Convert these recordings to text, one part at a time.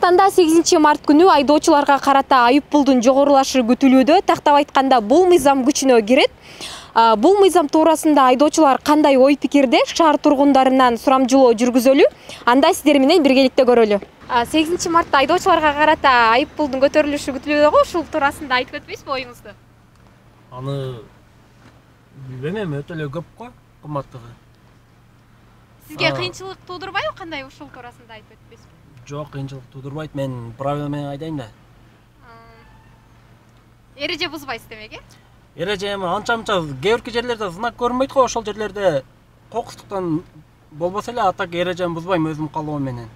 Кыргызстанда 8 март күнү айдоочуларга карата айып пулдун жогорулашы күтүлүүдө. Тактап айтканда, бул мыйзам күчүнө кирет. Бул мыйзам туурасында айдоочулар кандай ой пикирде? Шаар тургундарынан сурамжылоо жүргүзөлү. Анда сиздер менен биргеликте көрөлү. 8 мартта айдоочуларга карата айып пулдун көтөрүлүшү күтүлүүдө го. Ушул туурасында айтып өтпөйсүзбү оюңузду? Аны билбейм, өтө эле көп го, кымбаттыгы. Сизге кыйынчылык туудурбайбы? Кандай ушул туурасында айтып өтпөйсүзбү? Жок, кыйынчылык туудурбайт. Мен правила менен айдайм да. Эреже бузбайсыз демек, Эреже эми анча-мынча кээ бир жерлерде знак көрүнбөйт го, ошол жерлерде кокустуктан болбосо эле атак эрежени бузбайм өзүм калоом менен.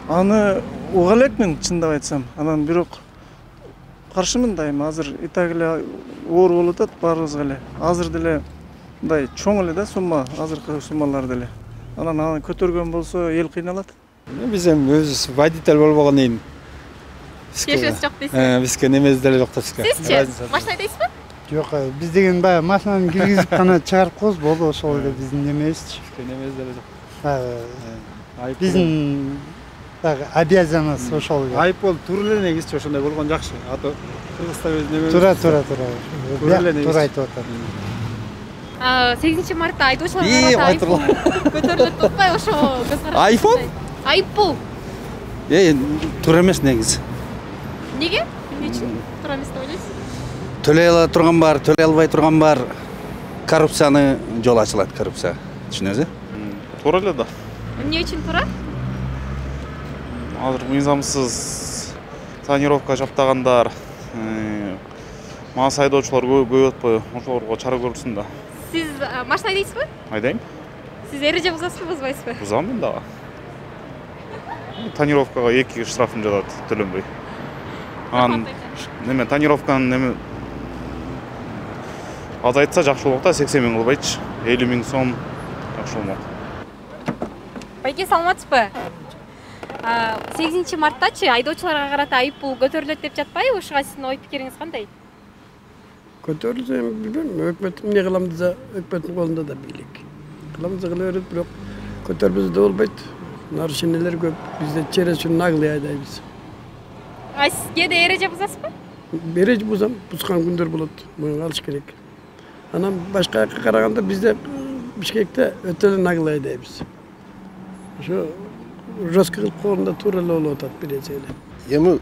Аны уга элекмин, чындап айтсам. Анан бирок каршымын да, эми азыр и так эле оор болуп атат баарыбызга эле. Азыр деле мындай чоң эле да сумма, азыркы суммалар деле. Анан аны көтөргөн болсо эл кыйналат. Биз эми өзүбүз водитель болбогон кийин кешөс жок дейсиз. бизге немеси деле жок да бизге. Сизчи машина айдайсызбы? Жок, биз деген баягы машинаны киргизип гана чыгарып коебуз, болду, ошол эле биздин немебизчи. Немеси деле жок. Биздин баягы обязанность ошол эле. Айыппол тура эле негизчи ошондой болгон жакшы. Ата Кыргызста өз немебиз. Тура. Тура айтып атат. 8 мартта айдоочуларга карата айып көтөрүлөт деп атпайбы ошо көз караш? Айыппол? Айыппул. Тура эмес негизи. Неге? Эмне үчүн туура эмес деп ойлойсуз? Төлөй ала турган бар, төлөй албай турган бар. Коррупцияны жол ачылат, коррупция. Түшүнөсүз? Туура эле да. Эмне үчүн туура? Азыр мыйзамсыз тонировка жаптагандар, мас айдоочулар көп атпайбы? Ошолорго чара көрүлсүн да. Сиз машина айдайсызбы? Айдайм. Сиз эреже бузасызбы, бузбайсызбы? Бузам мен дагы. Тонировкага 2 штрафын жатат, төлөнбөй. Анан неме тонировканын неме азайтса жакшы болот да, 80 миң кылбайтчы. 50 миң сом жакшы болмок. Байке, саламатсызбы? 8 марттачы айдоочуларга карата айып пул көтөрүлөт деп жатпайбы? Ушуга сиздин ой пикириңиз кандай? Көтөрүлсө эми билбейм, өкмөт эмне кылам десе, өкмөттүн колунда да бийлик. Кыламыз кыла берет, бирок көтөрбөсө да болбойт. Нарушениялер көп, бизде через наглый айдайбыз. Сизге де эреже бузасызбы? Эреже бузам, бузган күндөр болот, мойнго алыш керек. Анан башка жакка караганда бизде Бишкекте өтө эле наглый айдайбыз. Ошо жестко кылып койгондо туура эле болуп атат биресе эле. Эми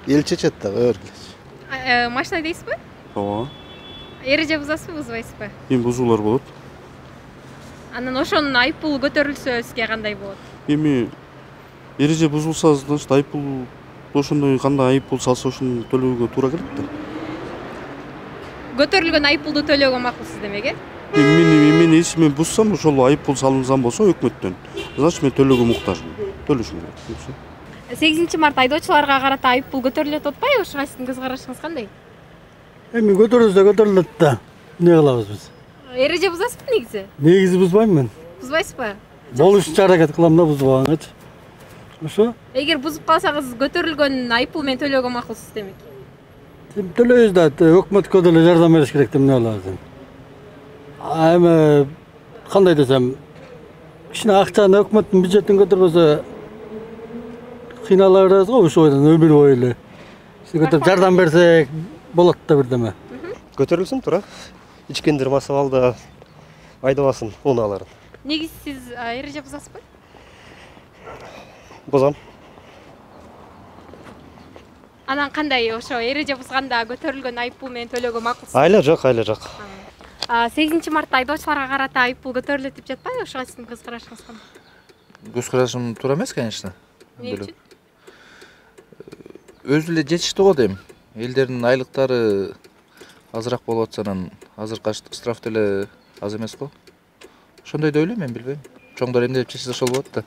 эл чечет да, өргүлөч. Машина айдайсызбы? Ооба. Эреже бузасызбы, бузбайсызбы? Эми бузуулар болот. Анан ошонун айып пулу көтөрүлсө сизге кандай болот? Эми эреже бузулса, значит, айып пул ошондой кандай айып пул салса ошону төлөөгө туура келет да. Көтөрүлгөн айып пулду төлөөгө макулсуз демек, Мен эсиме бузсам, ошол айып пул салынган болсо өкмөттөн, значит, мен төлөөгө муктажмын. Төлөшүм керек. 8 март айдоочуларга карата айып пул көтөрүлөт деп атпайбы? Ошого сиздин көз карашыңыз кандай? Эми көтөрүлсө көтөрүлөт да. Эмне кылабыз биз? Эреже бузасызбы негизи? Негизи бузбайм мен. Бузбайсызбы? Болушунча аракет кылам да бузбагангачы. Ошо? Эгер бузуп калсаңыз көтөрүлгөн айып пул менен төлөөгө макулсуз демек. Төлөйбүз да, өкмөткө деле жардам бериш керек деп эмне кылабыз эми? Эми кандай десем, кичине акчаны өкмөттүн бюджетин көтөрбөсө кыйнала беребиз го ошол бойдон өмүр бою эле. Көтөрүп жардам берсек болот да бирдеме. Көтөрүлсүн туура. Ичкендер масалалда айдабасын унааларын. Негизи сиз эреже бузасызбы? Бузам. Анан кандай ошо эреже бузганда көтөрүлгөн айып пул менен төлөөгө макулсуз? Айла жок. 8 мартта айдоочуларга карата айып пул көтөрүлөт деп жатпайбы? Ошого сиздин көз карашыңыз кандай? Көз карашым туура эмес, конечно. Эмне үчүн? Өзү эле жетиштүү го дейм. Элдердин айлыктары азыраак болуп атса, анан азыркы штраф деле аз эмес го. Ошондой деп ойлойм, мен билбейм. Чоңдор эмне деп чечсе ошол болот да.